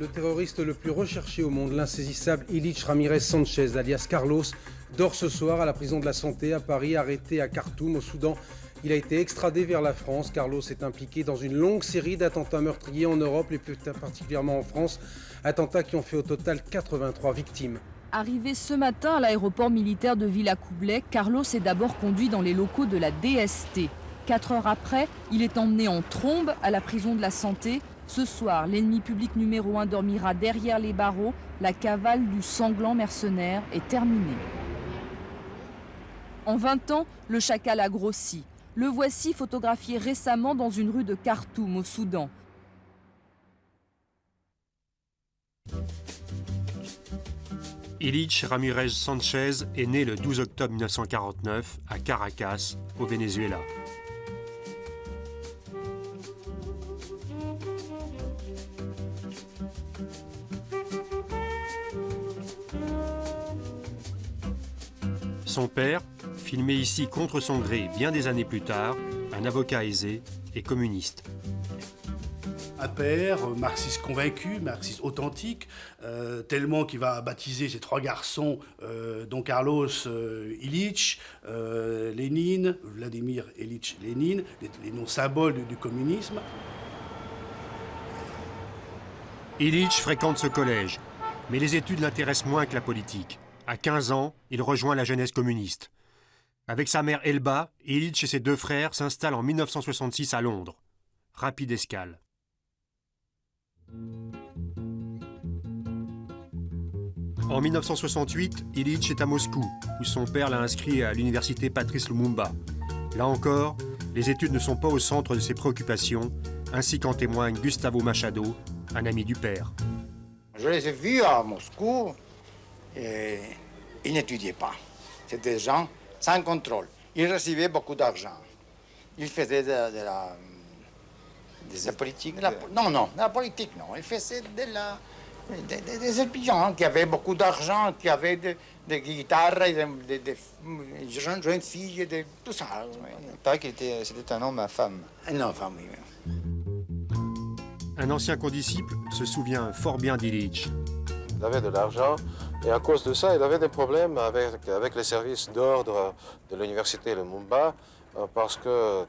Le terroriste le plus recherché au monde, l'insaisissable Ilich Ramirez Sanchez, alias Carlos, dort ce soir à la prison de la Santé à Paris, arrêté à Khartoum, au Soudan. Il a été extradé vers la France. Carlos est impliqué dans une longue série d'attentats meurtriers en Europe et plus particulièrement en France. Attentats qui ont fait au total 83 victimes. Arrivé ce matin à l'aéroport militaire de Villacoublay, Carlos est d'abord conduit dans les locaux de la DST. 4 heures après, il est emmené en trombe à la prison de la Santé. Ce soir, l'ennemi public numéro 1 dormira derrière les barreaux. La cavale du sanglant mercenaire est terminée. En 20 ans, le chacal a grossi. Le voici photographié récemment dans une rue de Khartoum, au Soudan. Ilich Ramirez Sanchez est né le 12 octobre 1949 à Caracas, au Venezuela. Son père, filmé ici contre son gré bien des années plus tard, un avocat aisé et communiste. Un père marxiste convaincu, marxiste authentique, tellement qu'il va baptiser ses 3 garçons, dont Carlos Ilich, Lénine, Vladimir Ilich Lénine, les noms symboles du communisme. Ilich fréquente ce collège, mais les études l'intéressent moins que la politique. À 15 ans, il rejoint la jeunesse communiste. Avec sa mère Elba, Ilich et ses 2 frères s'installent en 1966 à Londres. Rapide escale. En 1968, Ilich est à Moscou, où son père l'a inscrit à l'université Patrice Lumumba. Là encore, les études ne sont pas au centre de ses préoccupations, ainsi qu'en témoigne Gustavo Machado, un ami du père. Je les ai vus à Moscou et ils n'étudiaient pas. C'était des gens sans contrôle. Ils recevaient beaucoup d'argent. Ils faisaient de la politique. Non, de la politique, non. Ils faisaient des étudiants qui avaient beaucoup d'argent, qui avaient des guitares, des jeunes filles, tout ça. Il paraît que c'était un homme à femme. Un homme à femme, oui. Un ancien condisciple se souvient fort bien d'Ilich. Il avait de l'argent et à cause de ça, il avait des problèmes avec les services d'ordre de l'université Lumumba parce que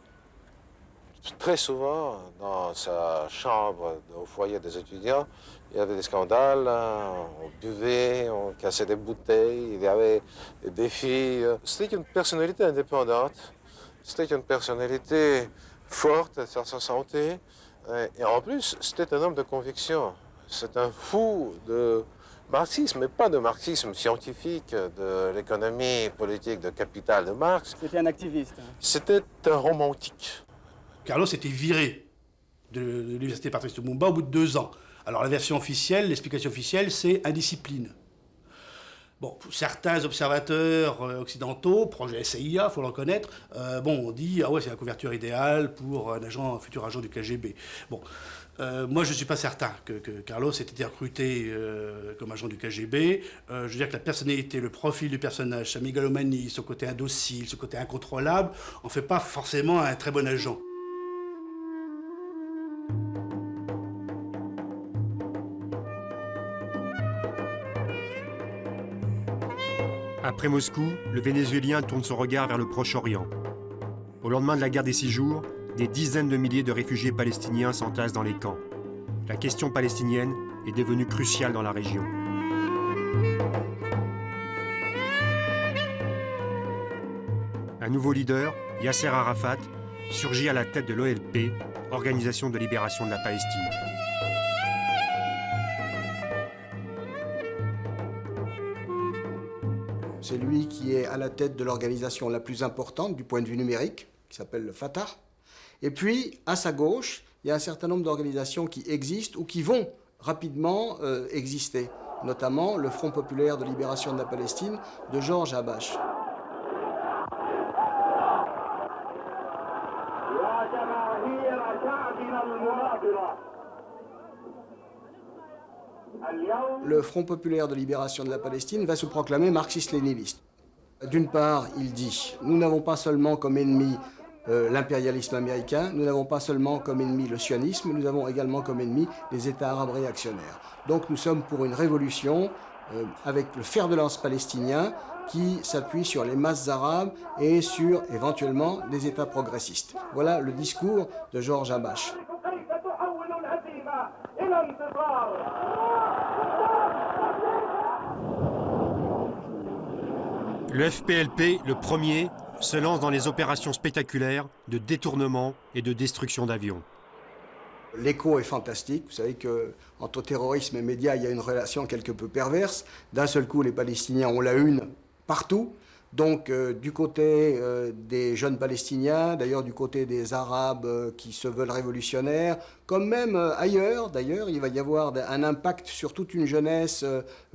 très souvent, dans sa chambre au foyer des étudiants, il y avait des scandales, on buvait, on cassait des bouteilles, il y avait des filles. C'était une personnalité indépendante, c'était une personnalité forte sur sa santé et en plus, c'était un homme de conviction. C'est un fou de marxisme, mais pas de marxisme scientifique, de l'économie politique de capital de Marx. C'était un activiste. C'était un romantique. Carlos était viré de l'université Patrice Lumumba au bout de 2 ans. Alors la version officielle, l'explication officielle, c'est indiscipline. Bon, certains observateurs occidentaux, projet SIA, il faut le reconnaître, on dit ah ouais, c'est la couverture idéale pour un futur agent du KGB. Bon, moi je ne suis pas certain que Carlos ait été recruté comme agent du KGB. Je veux dire que la personnalité, le profil du personnage, sa mégalomanie, son côté indocile, son côté incontrôlable, en fait pas forcément un très bon agent. Après Moscou, le Vénézuélien tourne son regard vers le Proche-Orient. Au lendemain de la guerre des 6 jours, des dizaines de milliers de réfugiés palestiniens s'entassent dans les camps. La question palestinienne est devenue cruciale dans la région. Un nouveau leader, Yasser Arafat, surgit à la tête de l'OLP, Organisation de libération de la Palestine. C'est lui qui est à la tête de l'organisation la plus importante du point de vue numérique, qui s'appelle le Fatah. Et puis, à sa gauche, il y a un certain nombre d'organisations qui existent ou qui vont rapidement exister, notamment le Front populaire de libération de la Palestine de Georges Habash. Le Front populaire de libération de la Palestine va se proclamer marxiste-léniniste. D'une part, il dit « Nous n'avons pas seulement comme ennemi l'impérialisme américain. Nous n'avons pas seulement comme ennemi le sionisme, nous avons également comme ennemi les États arabes réactionnaires. Donc nous sommes pour une révolution avec le fer de lance palestinien qui s'appuie sur les masses arabes et sur éventuellement les États progressistes. Voilà le discours de Georges Habash. Le FPLP, le premier, se lance dans les opérations spectaculaires de détournement et de destruction d'avions. L'écho est fantastique. Vous savez qu'entre terrorisme et médias, il y a une relation quelque peu perverse. D'un seul coup, les Palestiniens ont la une partout. Donc, du côté des jeunes Palestiniens, d'ailleurs du côté des Arabes qui se veulent révolutionnaires, comme même ailleurs, d'ailleurs, il va y avoir un impact sur toute une jeunesse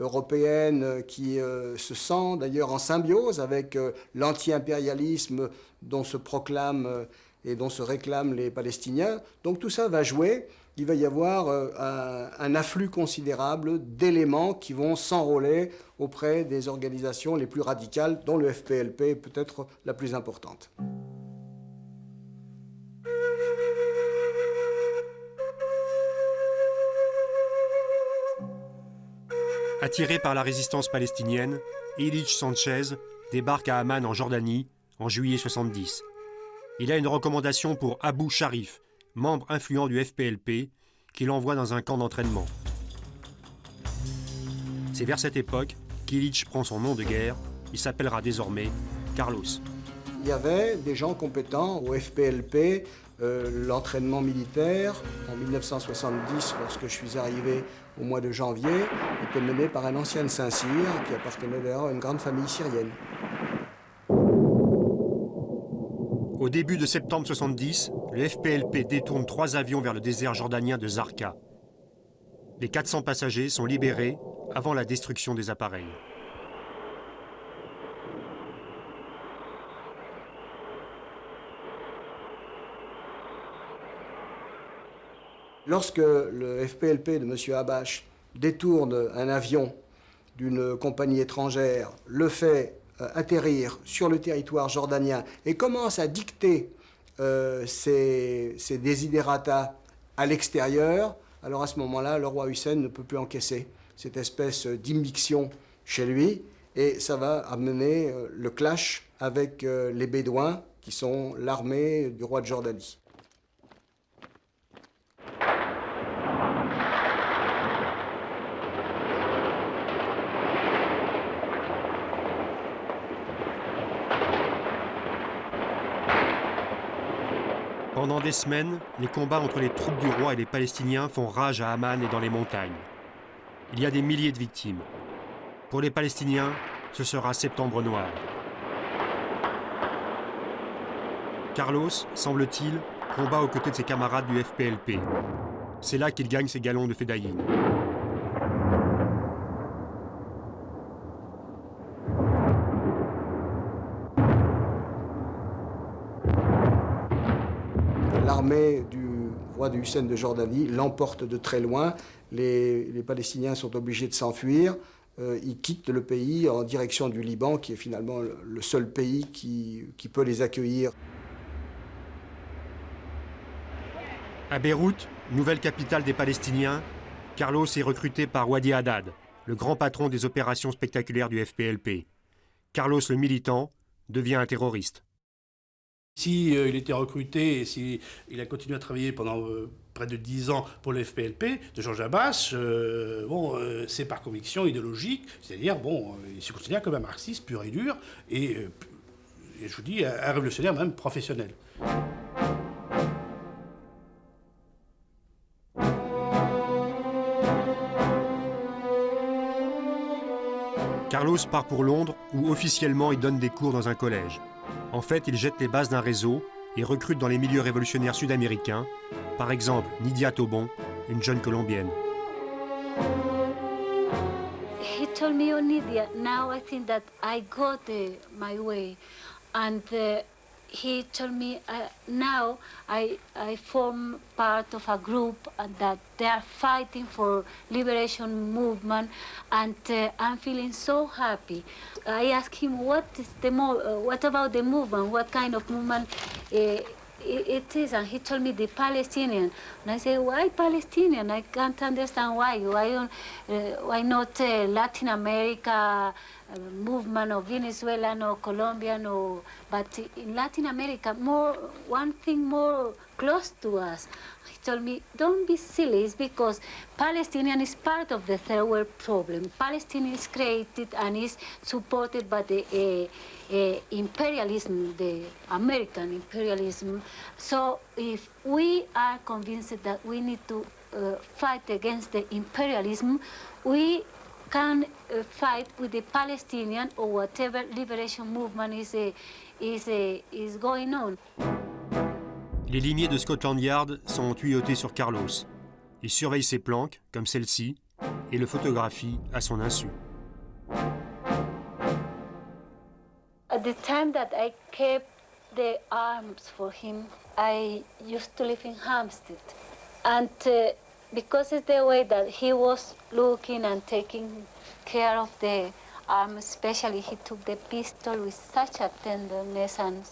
européenne qui se sent d'ailleurs en symbiose avec l'anti-impérialisme dont se proclament et dont se réclament les Palestiniens. Donc tout ça va jouer. Il va y avoir un afflux considérable d'éléments qui vont s'enrôler auprès des organisations les plus radicales, dont le FPLP est peut-être la plus importante. Attiré par la résistance palestinienne, Illich Sanchez débarque à Amman en Jordanie en juillet 70. Il a une recommandation pour Abou Sharif, membre influent du FPLP, qui l'envoie dans un camp d'entraînement. C'est vers cette époque qu'Illich prend son nom de guerre. Il s'appellera désormais Carlos. Il y avait des gens compétents au FPLP, l'entraînement militaire. En 1970, lorsque je suis arrivé au mois de janvier, était mené par un ancien de Saint-Cyr, qui appartenait d'ailleurs à une grande famille syrienne. Au début de septembre 70, le FPLP détourne 3 avions vers le désert jordanien de Zarqa. Les 400 passagers sont libérés avant la destruction des appareils. Lorsque le FPLP de M. Habash détourne un avion d'une compagnie étrangère, le fait atterrir sur le territoire jordanien et commence à dicter ses desiderata à l'extérieur, alors à ce moment-là, le roi Hussein ne peut plus encaisser cette espèce d'immixtion chez lui et ça va amener le clash avec les Bédouins qui sont l'armée du roi de Jordanie. Pendant des semaines, les combats entre les troupes du roi et les Palestiniens font rage à Amman et dans les montagnes. Il y a des milliers de victimes. Pour les Palestiniens, ce sera Septembre noir. Carlos, semble-t-il, combat aux côtés de ses camarades du FPLP. C'est là qu'il gagne ses galons de Fedaïn. L'armée du roi de Hussein de Jordanie l'emporte de très loin. Les Palestiniens sont obligés de s'enfuir. Ils quittent le pays en direction du Liban, qui est finalement le seul pays qui peut les accueillir. À Beyrouth, nouvelle capitale des Palestiniens, Carlos est recruté par Wadi Haddad, le grand patron des opérations spectaculaires du FPLP. Carlos le militant devient un terroriste. Si il était recruté et s'il a continué à travailler pendant près de 10 ans pour le FPLP de Georges Habash, c'est par conviction idéologique, c'est-à-dire, il se considère comme un marxiste pur et dur, et je vous dis, un révolutionnaire même professionnel. Carlos part pour Londres, où officiellement il donne des cours dans un collège. En fait, il jette les bases d'un réseau et recrute dans les milieux révolutionnaires sud-américains, par exemple Nydia Tobon, une jeune Colombienne. He told me, "Oh, Nydia, now I think that I got my way," and he told me, "Now I form part of a group and that they are fighting for liberation movement, and I'm feeling so happy." I asked him, "What is what about the movement? What kind of movement it is, and he told me the Palestinian, and I say, why Palestinian? I can't understand why. Why not Latin America movement or Venezuelan or Colombian or? But in Latin America, one thing more close to us. He told me, don't be silly. It's because Palestinian is part of the third world problem. Palestine is created and is supported by the imperialism, the American imperialism. So if we are convinced that we need to fight against the imperialism, we can fight with the Palestinian or whatever liberation movement is going on. Les limiers de Scotland Yard sont tuyautés sur Carlos. Il surveille ses planques, comme celle-ci, et le photographie à son insu. At the time that I kept the arms for him, I used to live in Hampstead. And because it's the way that he was looking and taking care of the arm, especially he took the pistol with such a tenderness and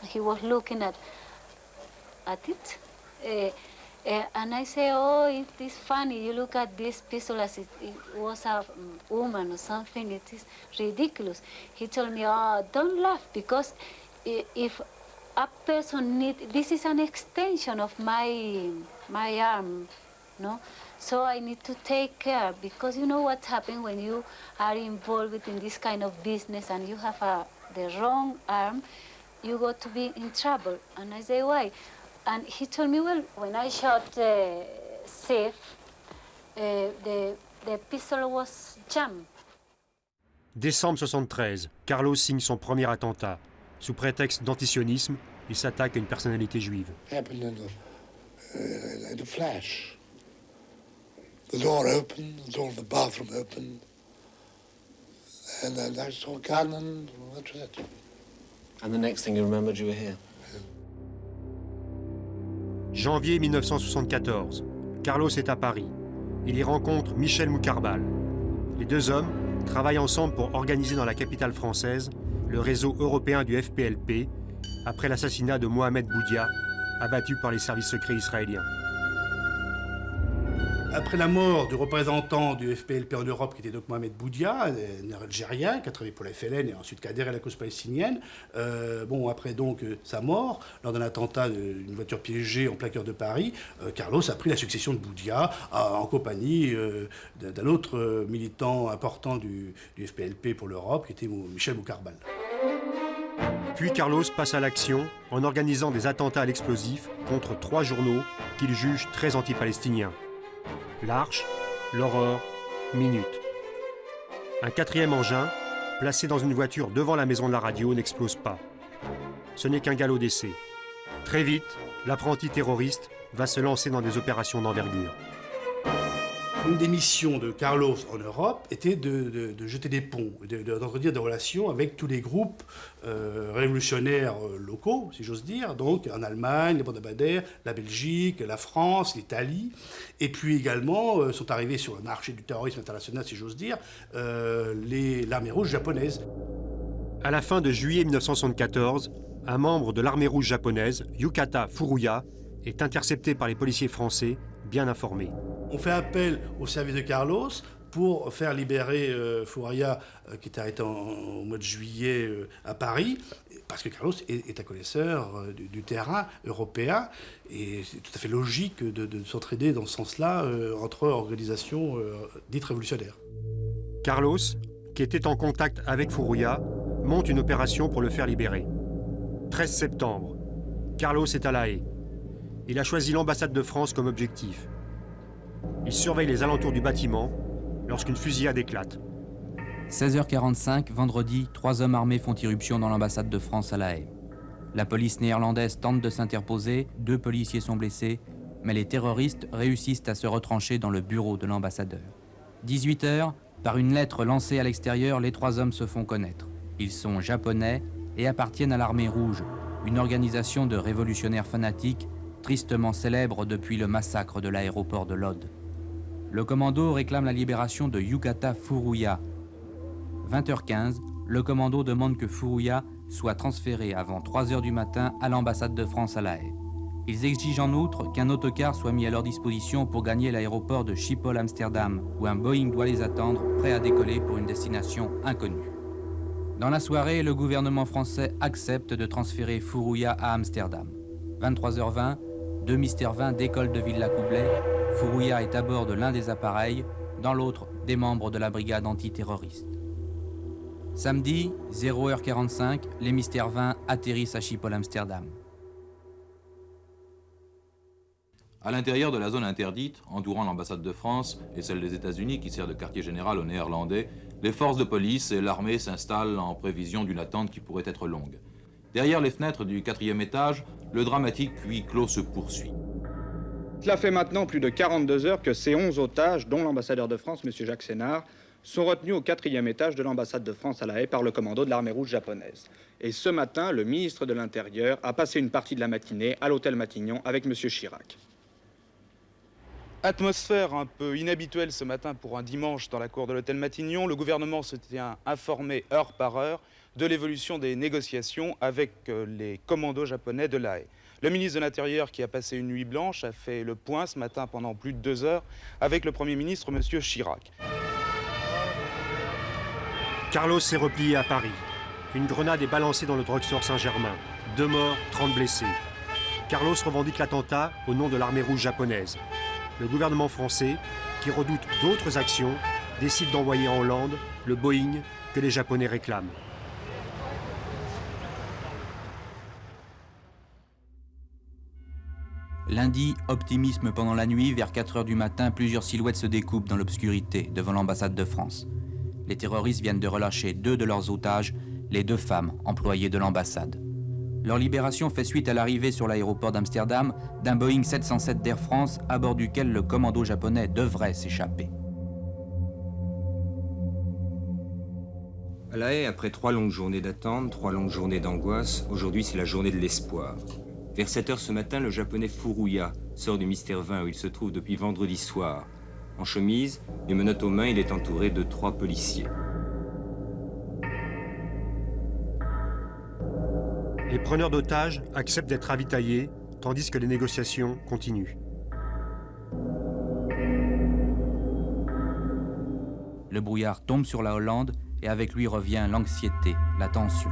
he was looking at it. And I say, oh, it is funny. You look at this pistol as it was a woman or something. It is ridiculous. He told me, oh, don't laugh, because if a person this is an extension of my arm, no? So I need to take care, because you know what happens when you are involved in this kind of business and you have the wrong arm, you got to be in trouble. And I say, why? And he told me, well, when I shot Sif, the pistol was jammed. Décembre 73, Carlos signe son premier attentat. Sous prétexte d'antisionisme, il s'attaque à une personnalité juive. Happened in a flash. The door opened, the door of the bathroom opened, and then I saw a gun, and that was it. And the next thing you remembered, you were here. Janvier 1974, Carlos est à Paris. Il y rencontre Michel Moukarbal. Les deux hommes travaillent ensemble pour organiser dans la capitale française le réseau européen du FPLP après l'assassinat de Mohamed Boudia, abattu par les services secrets israéliens. Après la mort du représentant du FPLP en Europe, qui était donc Mohamed Boudia, un Algérien, qui a travaillé pour la FLN et ensuite qui a adhéré à la cause palestinienne, après donc sa mort, lors d'un attentat d'une voiture piégée en plein cœur de Paris, Carlos a pris la succession de Boudia en compagnie d'un autre militant important du FPLP pour l'Europe, qui était Michel Moukarbal. Puis Carlos passe à l'action en organisant des attentats à l'explosif contre 3 journaux qu'il juge très anti-palestiniens. L'Arche, l'Aurore, Minute. Un 4e engin, placé dans une voiture devant la maison de la radio, n'explose pas. Ce n'est qu'un galop d'essai. Très vite, l'apprenti terroriste va se lancer dans des opérations d'envergure. Une des missions de Carlos en Europe était de jeter des ponts, d'entretenir des relations avec tous les groupes révolutionnaires locaux, si j'ose dire, donc en Allemagne, les Bandabadères, la Belgique, la France, l'Italie, et puis également sont arrivés sur le marché du terrorisme international, si j'ose dire, l'armée rouge japonaise. À la fin de juillet 1974, un membre de l'armée rouge japonaise, Yukata Furuya, est intercepté par les policiers français, bien informés. On fait appel au service de Carlos pour faire libérer Furuya, qui est arrêté au mois de juillet à Paris, parce que Carlos est un connaisseur du terrain européen, et c'est tout à fait logique de s'entraider dans ce sens-là entre organisations dites révolutionnaires. Carlos, qui était en contact avec Furuya, monte une opération pour le faire libérer. 13 septembre, Carlos est à La Haye. Il a choisi l'ambassade de France comme objectif. Il surveille les alentours du bâtiment lorsqu'une fusillade éclate. 16h45, vendredi, 3 hommes armés font irruption dans l'ambassade de France à La Haye. La police néerlandaise tente de s'interposer, 2 policiers sont blessés, mais les terroristes réussissent à se retrancher dans le bureau de l'ambassadeur. 18h, par une lettre lancée à l'extérieur, les 3 hommes se font connaître. Ils sont japonais et appartiennent à l'armée rouge, une organisation de révolutionnaires fanatiques tristement célèbre depuis le massacre de l'aéroport de Lod. Le commando réclame la libération de Yukata Furuya. 20h15, le commando demande que Furuya soient transférés avant 3 h du matin à l'ambassade de France à La Haye. Ils exigent en outre qu'un autocar soit mis à leur disposition pour gagner l'aéroport de Schiphol-Amsterdam, où un Boeing doit les attendre, prêt à décoller pour une destination inconnue. Dans la soirée, le gouvernement français accepte de transférer Fourouya à Amsterdam. 23h20, 2 Mystère 20 décollent de Villacoublay. Fourouya est à bord de l'un des appareils, dans l'autre, des membres de la brigade antiterroriste. Samedi, 0h45, les Mystère 20 atterrissent à Schiphol-Amsterdam. À l'intérieur de la zone interdite, entourant l'ambassade de France et celle des États-Unis qui sert de quartier général aux Néerlandais, les forces de police et l'armée s'installent en prévision d'une attente qui pourrait être longue. Derrière les fenêtres du 4e étage, le dramatique huis clos se poursuit. Cela fait maintenant plus de 42 heures que ces 11 otages, dont l'ambassadeur de France, M. Jacques Sénard, sont retenus au 4e étage de l'ambassade de France à La Haye par le commando de l'armée rouge japonaise. Et ce matin, le ministre de l'Intérieur a passé une partie de la matinée à l'hôtel Matignon avec M. Chirac. Atmosphère un peu inhabituelle ce matin pour un dimanche dans la cour de l'hôtel Matignon. Le gouvernement se tient informé heure par heure de l'évolution des négociations avec les commandos japonais de La Haye. Le ministre de l'Intérieur, qui a passé une nuit blanche, a fait le point ce matin pendant plus de 2 heures avec le Premier ministre, M. Chirac. Carlos s'est replié à Paris. Une grenade est balancée dans le drugstore Saint-Germain. 2 morts, 30 blessés. Carlos revendique l'attentat au nom de l'armée rouge japonaise. Le gouvernement français, qui redoute d'autres actions, décide d'envoyer en Hollande le Boeing que les Japonais réclament. Lundi, optimisme pendant la nuit, vers 4 h du matin, plusieurs silhouettes se découpent dans l'obscurité devant l'ambassade de France. Les terroristes viennent de relâcher 2 de leurs otages, les 2 femmes employées de l'ambassade. Leur libération fait suite à l'arrivée sur l'aéroport d'Amsterdam d'un Boeing 707 d'Air France à bord duquel le commando japonais devrait s'échapper. À La Haye, après 3 longues journées d'attente, 3 longues journées d'angoisse, aujourd'hui c'est la journée de l'espoir. Vers 7 h ce matin, le japonais Fourouya sort du Mystère 20 où il se trouve depuis vendredi soir. En chemise, les menottes aux mains, il est entouré de 3 policiers. Les preneurs d'otages acceptent d'être ravitaillés, tandis que les négociations continuent. Le brouillard tombe sur la Hollande et avec lui revient l'anxiété, la tension.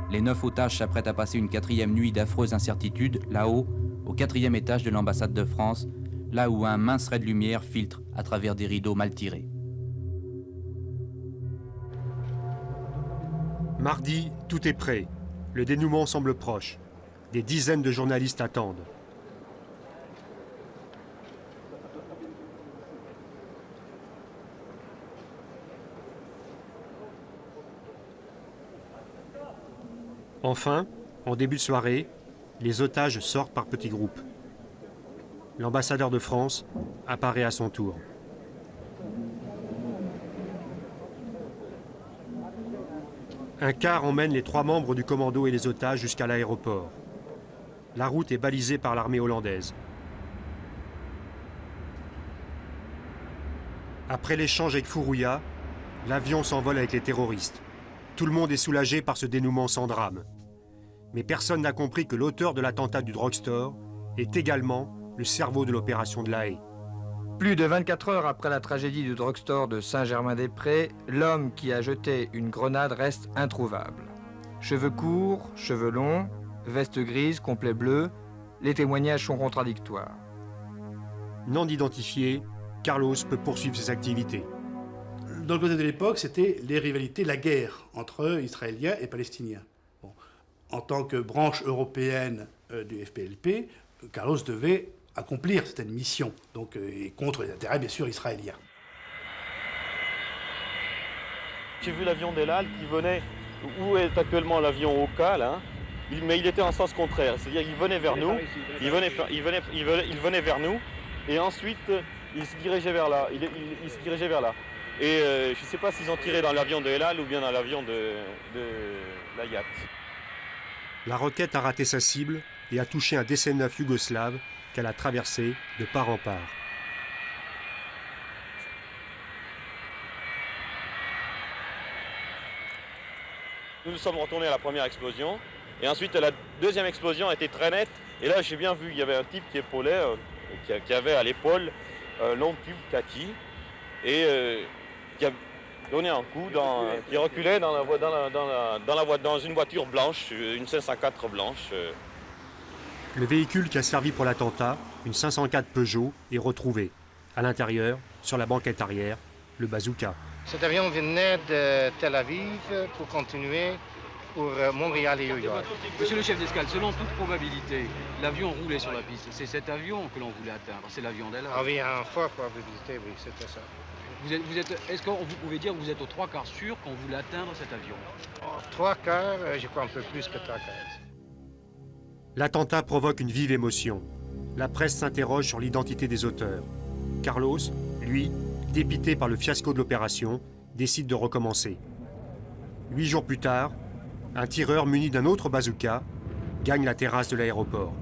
Les 9 otages s'apprêtent à passer une 4e nuit d'affreuse incertitude, là-haut, au 4e étage de l'ambassade de France, là où un mince ray de lumière filtre à travers des rideaux mal tirés. Mardi, tout est prêt. Le dénouement semble proche. Des dizaines de journalistes attendent. Enfin, en début de soirée, les otages sortent par petits groupes. L'ambassadeur de France apparaît à son tour. Un car emmène les 3 membres du commando et les otages jusqu'à l'aéroport. La route est balisée par l'armée hollandaise. Après l'échange avec Fourouya, l'avion s'envole avec les terroristes. Tout le monde est soulagé par ce dénouement sans drame. Mais personne n'a compris que l'auteur de l'attentat du drugstore est également le cerveau de l'opération de La Haye. Plus de 24 heures après la tragédie du drugstore de Saint-Germain-des-Prés, l'homme qui a jeté une grenade reste introuvable. Cheveux courts, cheveux longs, veste grise, complet bleu, les témoignages sont contradictoires. Non identifié, Carlos peut poursuivre ses activités. Dans le côté de l'époque, c'était les rivalités, la guerre entre Israéliens et Palestiniens. Bon. En tant que branche européenne du FPLP, Carlos devait accomplir cette mission, donc et contre les intérêts bien sûr israéliens. J'ai vu l'avion d'El Al qui venait où est actuellement l'avion Oka là, mais il était en sens contraire, c'est-à-dire qu'il venait vers nous, il venait vers nous, et ensuite il se dirigeait vers là, il se dirigeait vers là. Et je ne sais pas s'ils ont tiré dans l'avion de El Al ou bien dans l'avion de l'Ayat. La roquette a raté sa cible et a touché un DC-9 yougoslave qu'elle a traversé de part en part. Nous nous sommes retournés à la première explosion. Et ensuite, la deuxième explosion a été très nette. Et là, j'ai bien vu, il y avait un type qui épaulait, qui avait à l'épaule un long tube kaki. Et qui a donné un coup, qui reculait dans une voiture blanche, une 504 blanche. Le véhicule qui a servi pour l'attentat, une 504 Peugeot, est retrouvé. À l'intérieur, sur la banquette arrière, le bazooka. Cet avion venait de Tel Aviv pour continuer pour Montréal et New York. Monsieur le chef d'escale, selon toute probabilité, l'avion roulait sur la piste. C'est cet avion que l'on voulait atteindre, c'est l'avion d'El. Ah oui, en forte probabilité, oui, c'était ça. Est-ce que vous pouvez dire que vous êtes aux 3 quarts sûr qu'on voulait atteindre cet avion? 3 quarts, je crois un peu plus que 3 quarts. L'attentat provoque une vive émotion. La presse s'interroge sur l'identité des auteurs. Carlos, lui, dépité par le fiasco de l'opération, décide de recommencer. 8 jours plus tard, un tireur muni d'un autre bazooka gagne la terrasse de l'aéroport.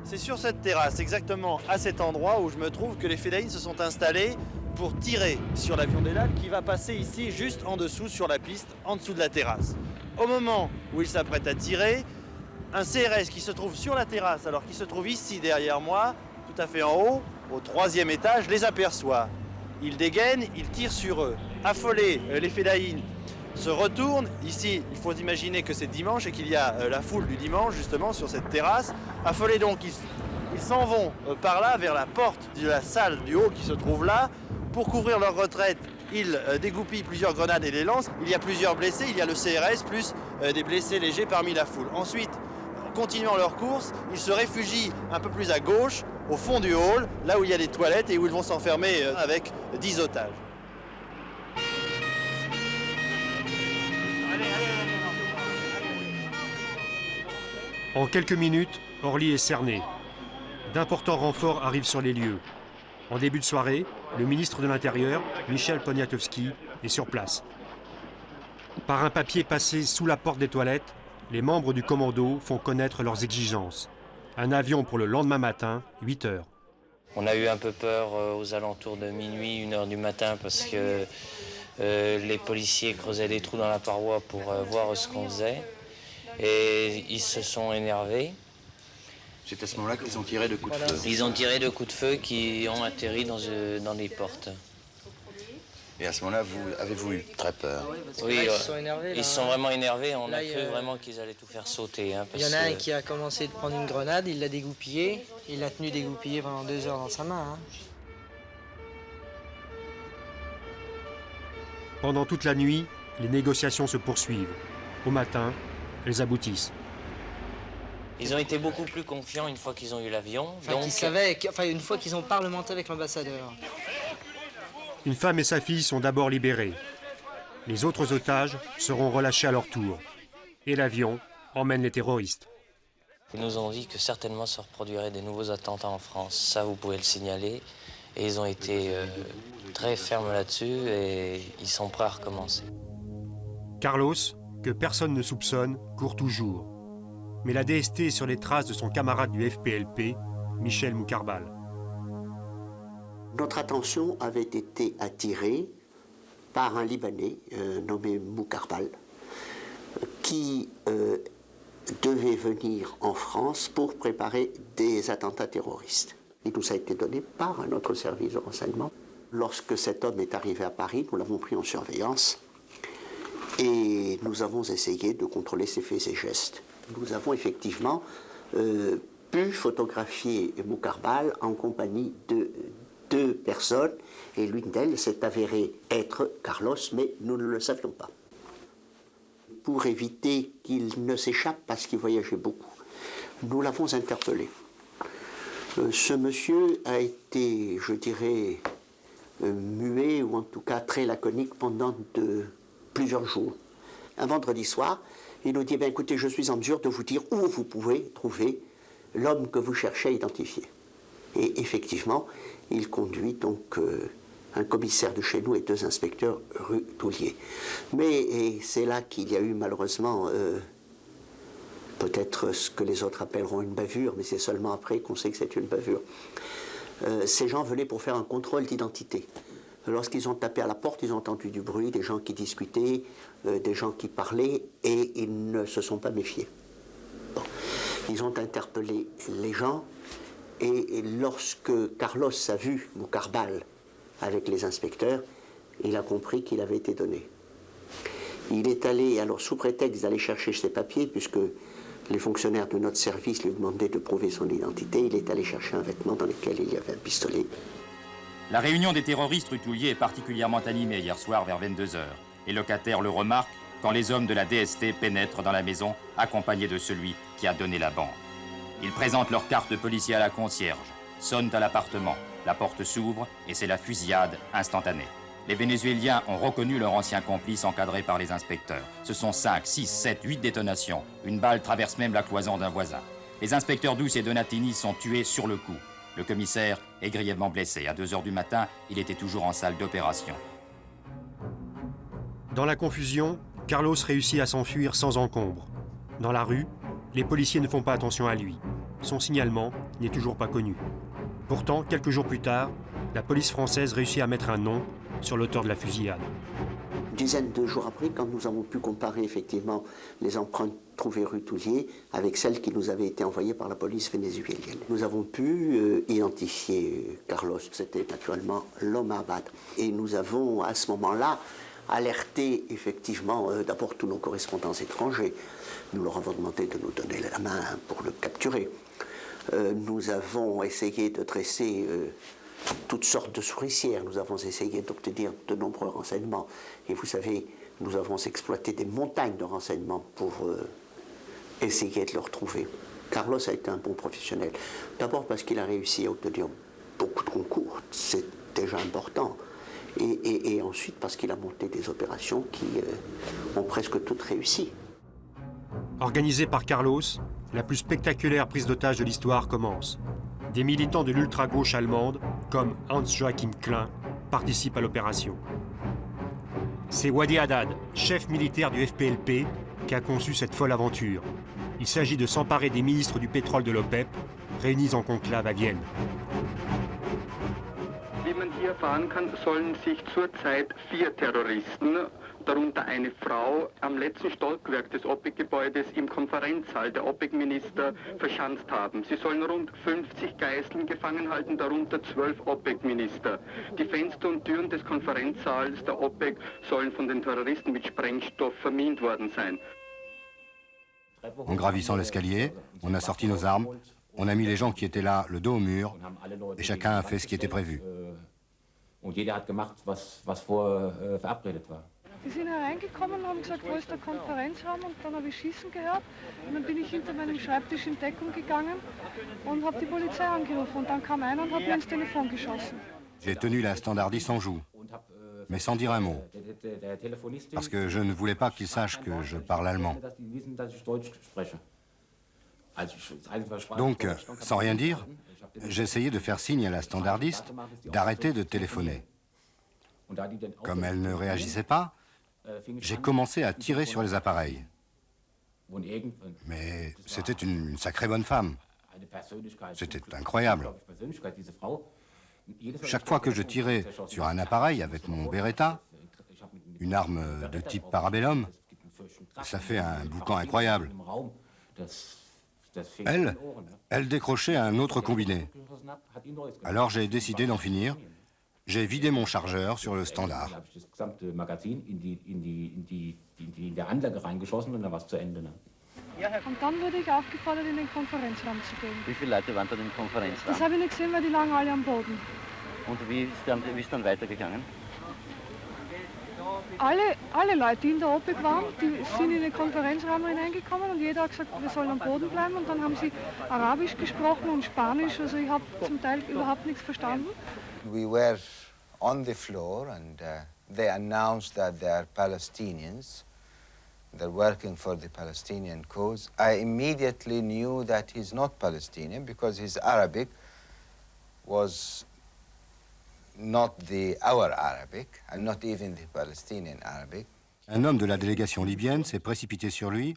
C'est sur cette terrasse, exactement à cet endroit où je me trouve, que les Fedayines se sont installés pour tirer sur l'avion d'El Al qui va passer ici, juste en dessous, sur la piste, en dessous de la terrasse. Au moment où il s'apprête à tirer, un CRS qui se trouve sur la terrasse, alors qu'il se trouve ici derrière moi, tout à fait en haut, au 3e étage, les aperçoit. Il dégaine, il tire sur eux. Affolés, les Fedayines se retournent. Ici, il faut imaginer que c'est dimanche et qu'il y a la foule du dimanche, justement, sur cette terrasse. Affolés donc, ils s'en vont par là, vers la porte de la salle du haut qui se trouve là. Pour couvrir leur retraite, ils dégoupillent plusieurs grenades et les lancent. Il y a plusieurs blessés, il y a le CRS, plus des blessés légers parmi la foule. Ensuite, continuant leur course, ils se réfugient un peu plus à gauche, au fond du hall, là où il y a les toilettes et où ils vont s'enfermer avec 10 otages. En quelques minutes, Orly est cerné. D'importants renforts arrivent sur les lieux. En début de soirée, le ministre de l'Intérieur, Michel Poniatowski, est sur place. Par un papier passé sous la porte des toilettes, les membres du commando font connaître leurs exigences. Un avion pour le lendemain matin, 8 heures. On a eu un peu peur aux alentours de minuit, 1 heure du matin, parce que les policiers creusaient des trous dans la paroi pour voir ce qu'on faisait. Et ils se sont énervés. C'est à ce moment-là qu'ils ont tiré de coups de feu. Ils ont tiré de coups de feu qui ont atterri dans les portes. Et à ce moment-là, avez-vous eu très peur? Oui, ils se sont énervés. Ils se sont vraiment énervés. On a cru vraiment qu'ils allaient tout faire sauter. Il y en a un qui a commencé de prendre une grenade, il l'a dégoupillée. Il l'a tenu dégoupillée pendant 2 heures dans sa main. Pendant toute la nuit, les négociations se poursuivent. Au matin, elles aboutissent. Ils ont été beaucoup plus confiants une fois qu'ils ont eu l'avion. Une fois qu'ils ont parlementé avec l'ambassadeur. Une femme et sa fille sont d'abord libérées. Les autres otages seront relâchés à leur tour. Et l'avion emmène les terroristes. Ils nous ont dit que certainement se reproduiraient des nouveaux attentats en France. Ça, vous pouvez le signaler. Et ils ont été très fermes là-dessus et ils sont prêts à recommencer. Carlos, que personne ne soupçonne, court toujours. Mais la DST est sur les traces de son camarade du FPLP, Michel Moukarbal. Notre attention avait été attirée par un Libanais nommé Moukarbal qui devait venir en France pour préparer des attentats terroristes. Il nous a été donné par un autre service de renseignement. Lorsque cet homme est arrivé à Paris, nous l'avons pris en surveillance et nous avons essayé de contrôler ses faits et gestes. Nous avons effectivement pu photographier Moukarbal en compagnie de 2 personnes, et l'une d'elles s'est avérée être Carlos, mais nous ne le savions pas. Pour éviter qu'il ne s'échappe, parce qu'il voyageait beaucoup, nous l'avons interpellé. Ce monsieur a été, je dirais, muet, ou en tout cas très laconique pendant plusieurs jours. Un vendredi soir, il nous dit, écoutez, je suis en mesure de vous dire où vous pouvez trouver l'homme que vous cherchez à identifier. Et effectivement, il conduit donc un commissaire de chez nous et 2 inspecteurs rue Toulier. Mais c'est là qu'il y a eu malheureusement peut-être ce que les autres appelleront une bavure, mais c'est seulement après qu'on sait que c'est une bavure. Ces gens venaient pour faire un contrôle d'identité. Lorsqu'ils ont tapé à la porte, ils ont entendu du bruit, des gens qui discutaient, des gens qui parlaient, et ils ne se sont pas méfiés. Bon. Ils ont interpellé les gens, et lorsque Carlos a vu Moucarbal avec les inspecteurs, il a compris qu'il avait été donné. Il est allé, alors sous prétexte d'aller chercher ses papiers, puisque les fonctionnaires de notre service lui demandaient de prouver son identité, il est allé chercher un vêtement dans lequel il y avait un pistolet. La réunion des terroristes rue Toulier est particulièrement animée hier soir vers 22h. Les locataires le remarquent quand les hommes de la DST pénètrent dans la maison, accompagnés de celui qui a donné la banque. Ils présentent leur carte de policier à la concierge, sonnent à l'appartement, la porte s'ouvre et c'est la fusillade instantanée. Les Vénézuéliens ont reconnu leur ancien complice encadré par les inspecteurs. Ce sont 5, 6, 7, 8 détonations. Une balle traverse même la cloison d'un voisin. Les inspecteurs Douce et Donatini sont tués sur le coup. Le commissaire est grièvement blessé. À 2h du matin, il était toujours en salle d'opération. Dans la confusion, Carlos réussit à s'enfuir sans encombre. Dans la rue, les policiers ne font pas attention à lui. Son signalement n'est toujours pas connu. Pourtant, quelques jours plus tard, la police française réussit à mettre un nom sur l'auteur de la fusillade. Une dizaine de jours après, quand nous avons pu comparer effectivement les empreintes trouvées rue Toulier avec celles qui nous avaient été envoyées par la police vénézuélienne, nous avons pu identifier Carlos. C'était naturellement l'homme à abattre. Et nous avons à ce moment-là alerté effectivement d'abord tous nos correspondants étrangers. Nous leur avons demandé de nous donner la main pour le capturer. Nous avons essayé de dresser toutes sortes de souricières. Nous avons essayé d'obtenir de nombreux renseignements. Et vous savez, nous avons exploité des montagnes de renseignements pour essayer de le retrouver. Carlos a été un bon professionnel. D'abord parce qu'il a réussi à obtenir beaucoup de concours. C'est déjà important. Et ensuite parce qu'il a monté des opérations qui ont presque toutes réussi. Organisée par Carlos, la plus spectaculaire prise d'otage de l'histoire commence. Des militants de l'ultra-gauche allemande, comme Hans-Joachim Klein, participent à l'opération. C'est Wadi Haddad, chef militaire du FPLP, qui a conçu cette folle aventure. Il s'agit de s'emparer des ministres du pétrole de l'OPEP, réunis en conclave à Vienne. Wie man hier erfahren kann, sollen sich zurzeit 4 Terroristen, darunter eine Frau, am letzten Stockwerk des OPEC-Gebäudes im Konferenzsaal der OPEC-Minister verschanzt haben. Sie sollen rund 50 Geiseln gefangen halten, darunter 12 OPEC-Minister. Die Fenster und Türen des Konferenzsaals der OPEC sollen von den Terroristen mit Sprengstoff vermint worden sein. En gravissant l'escalier, on a sorti nos armes, on a mis les gens qui étaient là le dos au mur, et chacun a fait ce qui était prévu. Die sind hereingekommen und haben gesagt, wo ist der Konferenzraum? Und dann habe ich Schießen gehört. Und dann bin ich hinter meinem Schreibtisch in Deckung gegangen und habe die Polizei angerufen. Und dann kam einer und hat mir ins Telefon geschossen. J'ai tenu la standardiste en joue, mais sans dire un mot, parce que je ne voulais pas qu'ils sachent que je parle allemand. Donc, sans rien dire, j'ai essayé de faire signe à la standardiste d'arrêter de téléphoner. Comme elle ne réagissait pas, j'ai commencé à tirer sur les appareils. Mais c'était une sacrée bonne femme. C'était incroyable. Chaque fois que je tirais sur un appareil avec mon Beretta, une arme de type Parabellum, ça fait un boucan incroyable. Elle décrochait un autre combiné. Alors j'ai décidé d'en finir. J'ai vidé mon chargeur sur le standard. Und dann wurde ich aufgefordert, in den Konferenzraum zu gehen. Wie viele Leute waren dann im Konferenzraum? Das habe ich nicht gesehen, weil die lagen alle am Boden. Und wie ist dann weitergegangen? Alle Leute, die in der OPEC waren, die sind in den Konferenzraum hineingekommen und jeder hat gesagt, wir sollen am Boden bleiben. Und dann haben sie Arabisch gesprochen und Spanisch, also ich habe zum Teil überhaupt nichts verstanden. We were on the floor and they announced that they are Palestinians. They're working for the Palestinian cause. I immediately knew that he's not Palestinian because his Arabic was not our Arabic, and not even the Palestinian Arabic. Un homme de la délégation libyenne s'est précipité sur lui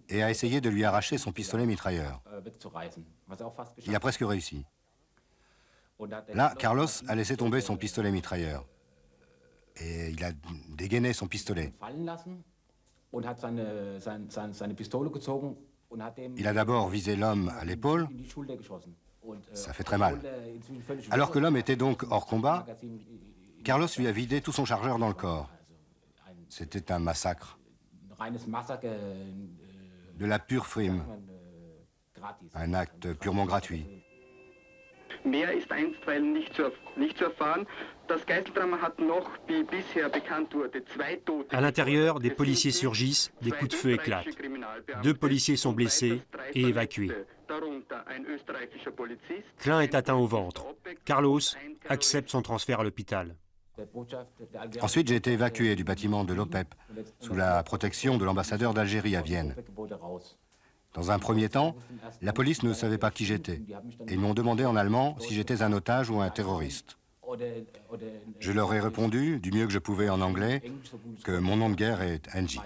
et a essayé de lui arracher son pistolet mitrailleur. Il a presque réussi. Là, Carlos a laissé tomber son pistolet mitrailleur. et il a dégainé son pistolet. Il a d'abord visé l'homme à l'épaule. Ça fait très mal. Alors que l'homme était donc hors combat, Carlos lui a vidé tout son chargeur dans le corps. C'était un massacre. De la pure frime. Un acte purement gratuit. Mehr ist einstweilen nicht zu erfahren. Das Geiseldrama hat noch, wie bisher bekannt wurde, 2 Tote. À l'intérieur, des policiers surgissent, des coups de feu éclatent. 2 policiers sont blessés et évacués. Klein est atteint au ventre. Carlos accepte son transfert à l'hôpital. Ensuite, j'ai été évacué du bâtiment de l'OPEP, sous la protection de l'ambassadeur d'Algérie à Vienne. Dans un premier temps, la police ne savait pas qui j'étais. Et ils m'ont demandé en allemand si j'étais un otage ou un terroriste. Je leur ai répondu, du mieux que je pouvais en anglais, que mon nom de guerre est Angie.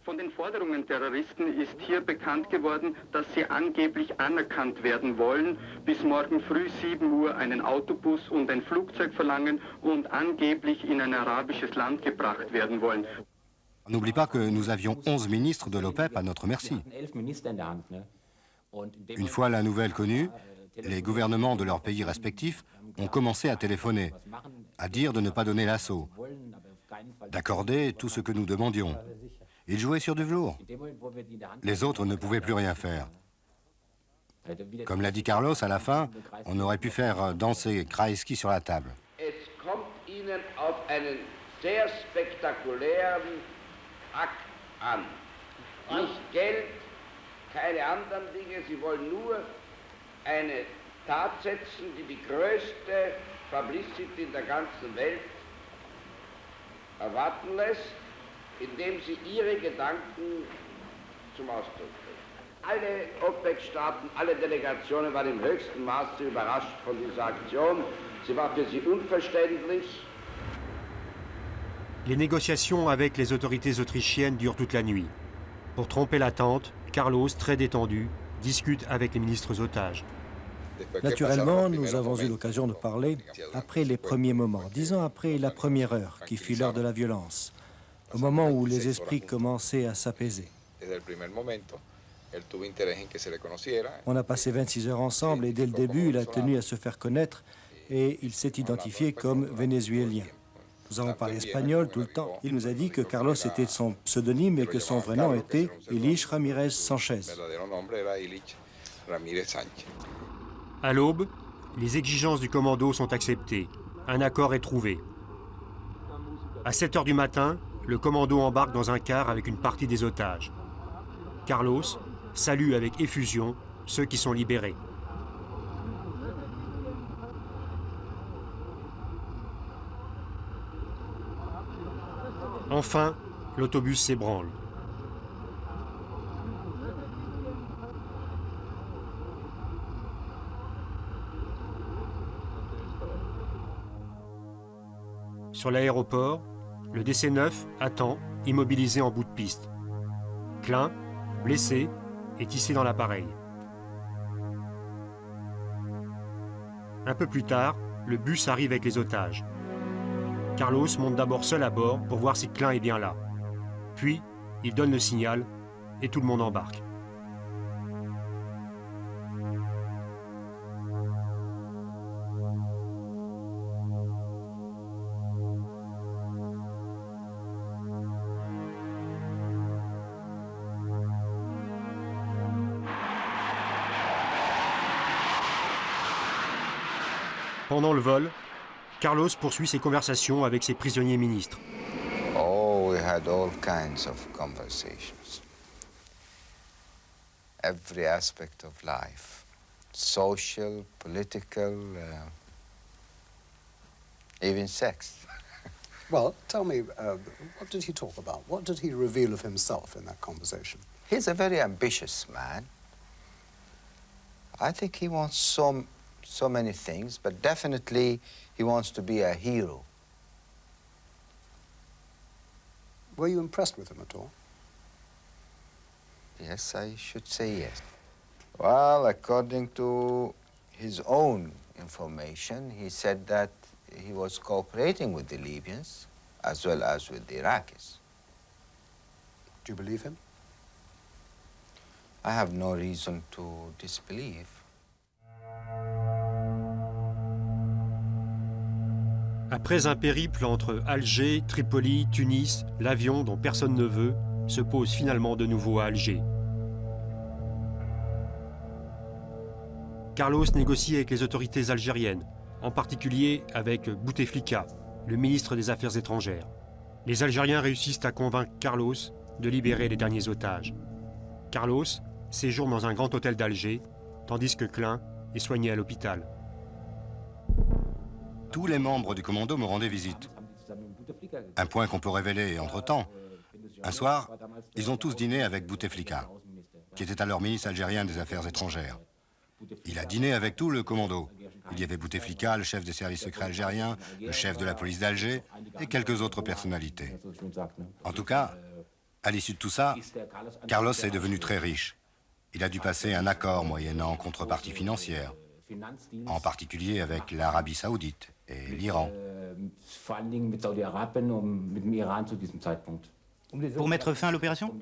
Von den Forderungen Terroristen ist hier bekannt geworden, dass sie angeblich anerkannt werden wollen, bis morgen früh 7 Uhr einen Autobus und ein Flugzeug verlangen und angeblich in ein arabisches Land gebracht werden wollen. On n'oublie pas que nous avions 11 ministres de l'OPEP à notre merci. Une fois la nouvelle connue, les gouvernements de leurs pays respectifs ont commencé à téléphoner, à dire de ne pas donner l'assaut, d'accorder tout ce que nous demandions. Ils jouaient sur du velours. Les autres ne pouvaient plus rien faire. Comme l'a dit Carlos, à la fin, on aurait pu faire danser Kreisky sur la table. Es kommt Ihnen auf einen sehr spektakulären Akt an. Nicht Geld, keine anderen Dinge. Sie wollen nur eine Tat setzen, die die größte Publicity in der ganzen Welt erwarten lässt, indem sie ihre Gedanken zum Ausdruck bringen. Alle OPEC-Staaten, alle Delegationen waren im höchsten Maße überrascht von dieser Aktion. Sie war für sie unverständlich. Les négociations avec les autorités autrichiennes durent toute la nuit. Pour tromper l'attente, Carlos, très détendu, discute avec les ministres otages. Naturellement, nous avons eu l'occasion de parler après les premiers moments, disons après la première heure, qui fut l'heure de la violence, au moment où les esprits commençaient à s'apaiser. On a passé 26 heures ensemble et dès le début, il a tenu à se faire connaître et il s'est identifié comme vénézuélien. Nous avons parlé espagnol tout le temps. Il nous a dit que Carlos était son pseudonyme et que son vrai nom était Illich Ramirez Sanchez. À l'aube, les exigences du commando sont acceptées. Un accord est trouvé. À 7 heures du matin, le commando embarque dans un car avec une partie des otages. Carlos salue avec effusion ceux qui sont libérés. Enfin, l'autobus s'ébranle. Sur l'aéroport, le DC-9 attend, immobilisé en bout de piste. Klein, blessé, est hissé dans l'appareil. Un peu plus tard, le bus arrive avec les otages. Carlos monte d'abord seul à bord pour voir si Klein est bien là. Puis, il donne le signal et tout le monde embarque. Pendant le vol, Carlos poursuit ses conversations avec ses prisonniers ministres. Oh, we had all kinds of conversations. Every aspect of life. Social, political, even sex. Well, tell me, what did he talk about? What did he reveal of himself in that conversation? He's a very ambitious man. I think he wants so many things, but definitely he wants to be a hero. Were you impressed with him at all? Yes, I should say yes. Well, according to his own information, he said that he was cooperating with the Libyans as well as with the Iraqis. Do you believe him? I have no reason to disbelieve. Après un périple entre Alger, Tripoli, Tunis, l'avion dont personne ne veut se pose finalement de nouveau à Alger. Carlos négocie avec les autorités algériennes, en particulier avec Bouteflika, le ministre des Affaires étrangères. Les Algériens réussissent à convaincre Carlos de libérer les derniers otages. Carlos séjourne dans un grand hôtel d'Alger, tandis que Klein est soigné à l'hôpital. Tous les membres du commando me rendaient visite. Un point qu'on peut révéler entre-temps. Un soir, ils ont tous dîné avec Bouteflika, qui était alors ministre algérien des Affaires étrangères. Il a dîné avec tout le commando. Il y avait Bouteflika, le chef des services secrets algériens, le chef de la police d'Alger et quelques autres personnalités. En tout cas, à l'issue de tout ça, Carlos est devenu très riche. Il a dû passer un accord moyennant contrepartie financière, en particulier avec l'Arabie Saoudite et l'Iran. Pour mettre fin à l'opération?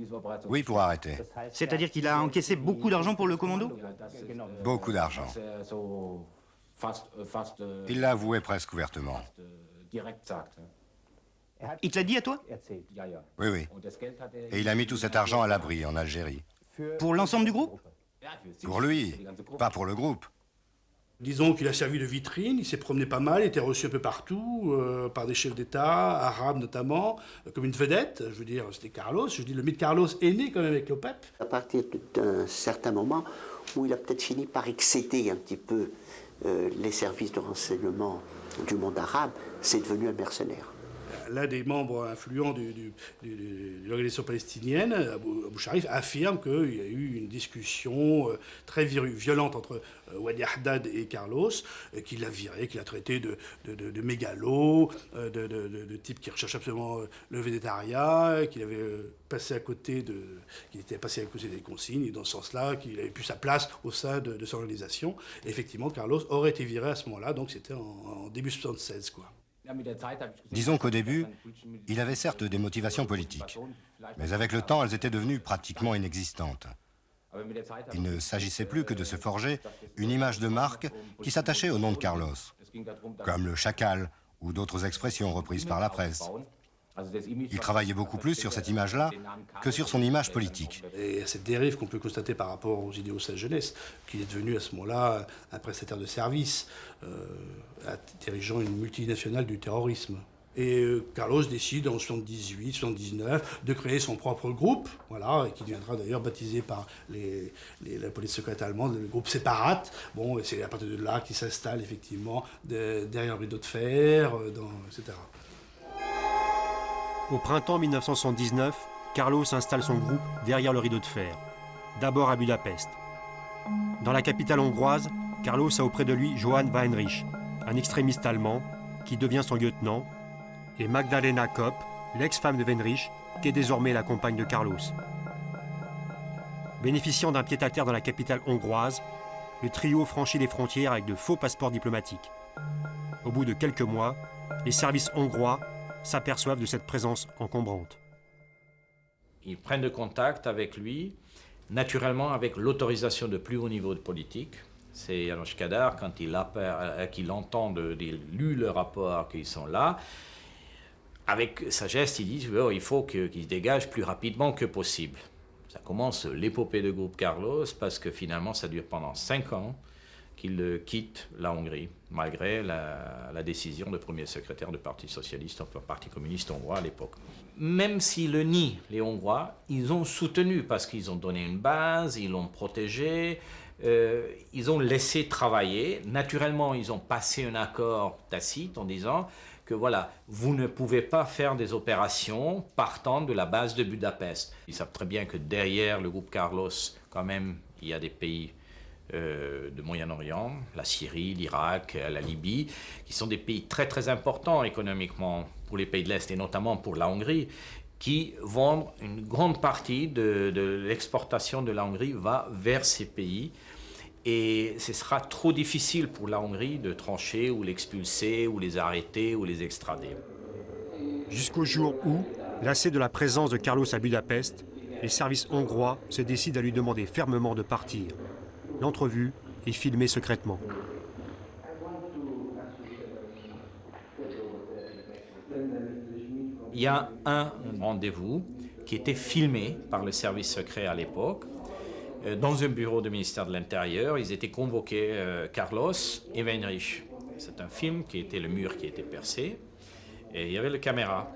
Oui, pour arrêter. C'est-à-dire qu'il a encaissé beaucoup d'argent pour le commando? Beaucoup d'argent. Il l'a avoué presque ouvertement. Il te l'a dit à toi? Oui, oui. Et il a mis tout cet argent à l'abri en Algérie. Pour l'ensemble du groupe? Pour lui, pas pour le groupe. Disons qu'il a servi de vitrine, il s'est promené pas mal, il était reçu un peu partout, par des chefs d'État, arabes notamment, comme une vedette. Je veux dire, c'était Carlos. Je dis, le mythe Carlos est né quand même avec l'OPEP. À partir d'un certain moment où il a peut-être fini par excéder un petit peu les services de renseignement du monde arabe, c'est devenu un mercenaire. L'un des membres influents de l'organisation palestinienne, Abou Sharif, affirme qu'il y a eu une discussion très violente entre Wadi Haddad et Carlos, qu'il l'a viré, qu'il a traité de mégalo, de type qui recherche absolument le végétariat, qu'il avait passé à côté qu'il était passé à côté des consignes, et dans ce sens-là, qu'il avait plus sa place au sein de son organisation. Et effectivement, Carlos aurait été viré à ce moment-là, donc c'était en début 76, quoi. Disons qu'au début, il avait certes des motivations politiques, mais avec le temps, elles étaient devenues pratiquement inexistantes. Il ne s'agissait plus que de se forger une image de marque qui s'attachait au nom de Carlos, comme le chacal ou d'autres expressions reprises par la presse. Il travaillait beaucoup plus sur cette image-là que sur son image politique. Et cette dérive qu'on peut constater par rapport aux idéaux de sa jeunesse, qui est devenu à ce moment-là un prestataire de service, dirigeant une multinationale du terrorisme. Et Carlos décide en 78, 79 de créer son propre groupe, voilà, et qui deviendra d'ailleurs baptisé par la police secrète allemande, le groupe Separat. Bon, et c'est à partir de là qu'il s'installe effectivement derrière le rideau de fer, etc. Au printemps 1979, Carlos installe son groupe derrière le rideau de fer, d'abord à Budapest. Dans la capitale hongroise, Carlos a auprès de lui Johann Weinrich, un extrémiste allemand qui devient son lieutenant, et Magdalena Kopp, l'ex-femme de Weinrich, qui est désormais la compagne de Carlos. Bénéficiant d'un pied-à-terre dans la capitale hongroise, le trio franchit les frontières avec de faux passeports diplomatiques. Au bout de quelques mois, les services hongrois s'aperçoivent de cette présence encombrante. Ils prennent de contact avec lui, naturellement avec l'autorisation de plus haut niveau de politique. C'est János Kadar, quand qu'il entend, il lu le rapport, qu'ils sont là, avec sagesse, il dit oh, il faut qu'ils se dégagent plus rapidement que possible. Ça commence l'épopée de groupe Carlos, parce que finalement ça dure pendant 5 ans qu'il quitte la Hongrie, malgré la décision du premier secrétaire du Parti socialiste, enfin Parti communiste hongrois à l'époque. Même s'ils le nient, les Hongrois, ils ont soutenu, parce qu'ils ont donné une base, ils l'ont protégé, ils ont laissé travailler. Naturellement, ils ont passé un accord tacite en disant que voilà, vous ne pouvez pas faire des opérations partant de la base de Budapest. Ils savent très bien que derrière le groupe Carlos, quand même, il y a des pays de Moyen-Orient, la Syrie, l'Irak, la Libye, qui sont des pays très très importants économiquement pour les pays de l'Est et notamment pour la Hongrie, qui vendent une grande partie de l'exportation de la Hongrie va vers ces pays. Et ce sera trop difficile pour la Hongrie de trancher ou l'expulser ou les arrêter ou les extrader. Jusqu'au jour où, lassés de la présence de Carlos à Budapest, les services hongrois se décident à lui demander fermement de partir. L'entrevue est filmée secrètement. Il y a un rendez-vous qui était filmé par le service secret à l'époque. Dans un bureau du ministère de l'Intérieur, ils étaient convoqués Carlos et Weinrich. C'est un film qui était le mur qui était percé et il y avait la caméra.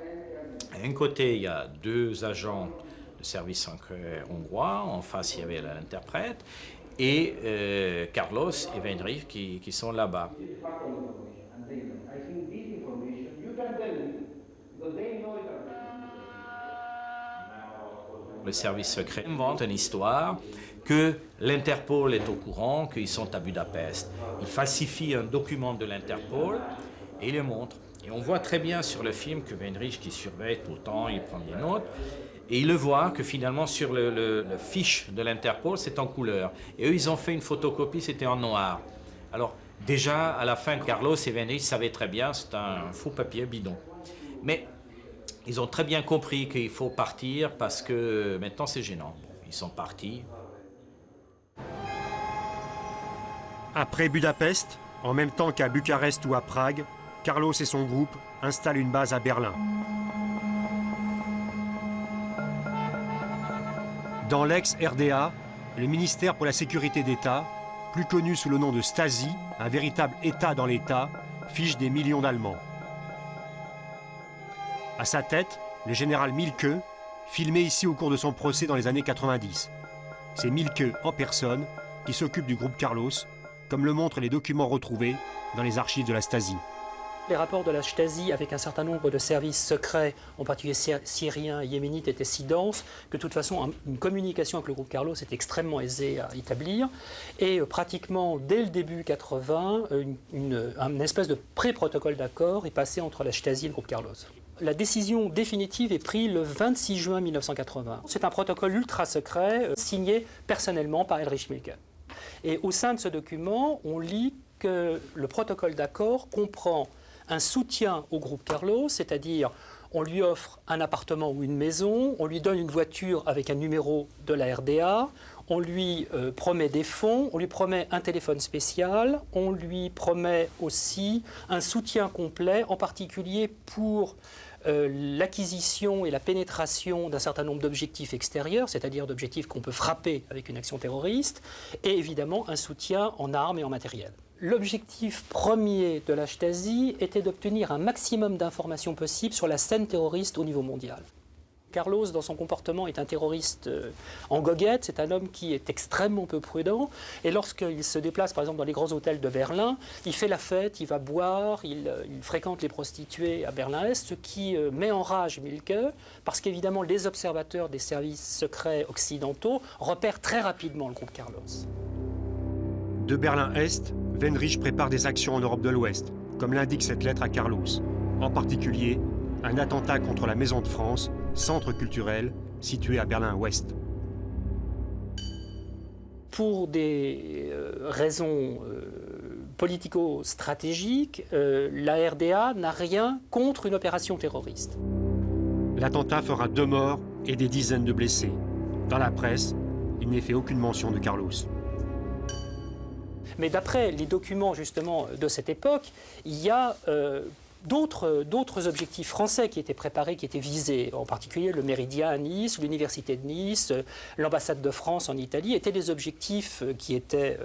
À un côté, il y a deux agents du service secret hongrois. En face, il y avait l'interprète et Carlos et Weinrich qui sont là-bas. Le service secret invente une histoire que l'Interpol est au courant, qu'ils sont à Budapest. Il falsifie un document de l'Interpol et il le montre. Et on voit très bien sur le film que Weinrich, qui surveille tout le temps, il prend des notes, et il le voit que finalement sur le fiche de l'Interpol, c'est en couleur. Et eux, ils ont fait une photocopie, c'était en noir. Alors déjà, à la fin, Carlos et Weinrich savaient très bien, c'est un faux papier bidon. Mais ils ont très bien compris qu'il faut partir parce que maintenant c'est gênant. Bon, ils sont partis. Après Budapest, en même temps qu'à Bucarest ou à Prague, Carlos et son groupe installent une base à Berlin. Dans l'ex-RDA, le ministère pour la sécurité d'État, plus connu sous le nom de Stasi, un véritable État dans l'État, fiche des millions d'Allemands. À sa tête, le général Mielke, filmé ici au cours de son procès dans les années 90. C'est Mielke en personne qui s'occupe du groupe Carlos, comme le montrent les documents retrouvés dans les archives de la Stasi. Les rapports de la Stasi avec un certain nombre de services secrets, en particulier syriens et yéménites, étaient si denses que de toute façon, une communication avec le groupe Carlos est extrêmement aisée à établir. Et pratiquement, dès le début 80, une espèce de pré-protocole d'accord est passé entre la Stasi et le groupe Carlos. La décision définitive est prise le 26 juin 1980. C'est un protocole ultra secret signé personnellement par Heinrich Mielke. Et au sein de ce document, on lit que le protocole d'accord comprend un soutien au groupe Carlos, c'est-à-dire on lui offre un appartement ou une maison, on lui donne une voiture avec un numéro de la RDA, on lui promet des fonds, on lui promet un téléphone spécial, on lui promet aussi un soutien complet, en particulier pour l'acquisition et la pénétration d'un certain nombre d'objectifs extérieurs, c'est-à-dire d'objectifs qu'on peut frapper avec une action terroriste, et évidemment un soutien en armes et en matériel. L'objectif premier de la Stasi était d'obtenir un maximum d'informations possibles sur la scène terroriste au niveau mondial. Carlos, dans son comportement, est un terroriste en goguette. C'est un homme qui est extrêmement peu prudent. Et lorsqu'il se déplace, par exemple, dans les grands hôtels de Berlin, il fait la fête, il va boire, il fréquente les prostituées à Berlin-Est, ce qui met en rage Mielke, parce qu'évidemment, les observateurs des services secrets occidentaux repèrent très rapidement le groupe Carlos. De Berlin-Est, Weinrich prépare des actions en Europe de l'Ouest, comme l'indique cette lettre à Carlos. En particulier, un attentat contre la Maison de France, centre culturel situé à Berlin-Ouest. Pour des raisons politico-stratégiques, la RDA n'a rien contre une opération terroriste. L'attentat fera 2 morts et des dizaines de blessés. Dans la presse, il n'est fait aucune mention de Carlos. Mais d'après les documents justement de cette époque, il y a d'autres objectifs français qui étaient préparés, qui étaient visés, en particulier le Méridien à Nice, l'Université de Nice, l'ambassade de France en Italie, étaient des objectifs qui étaient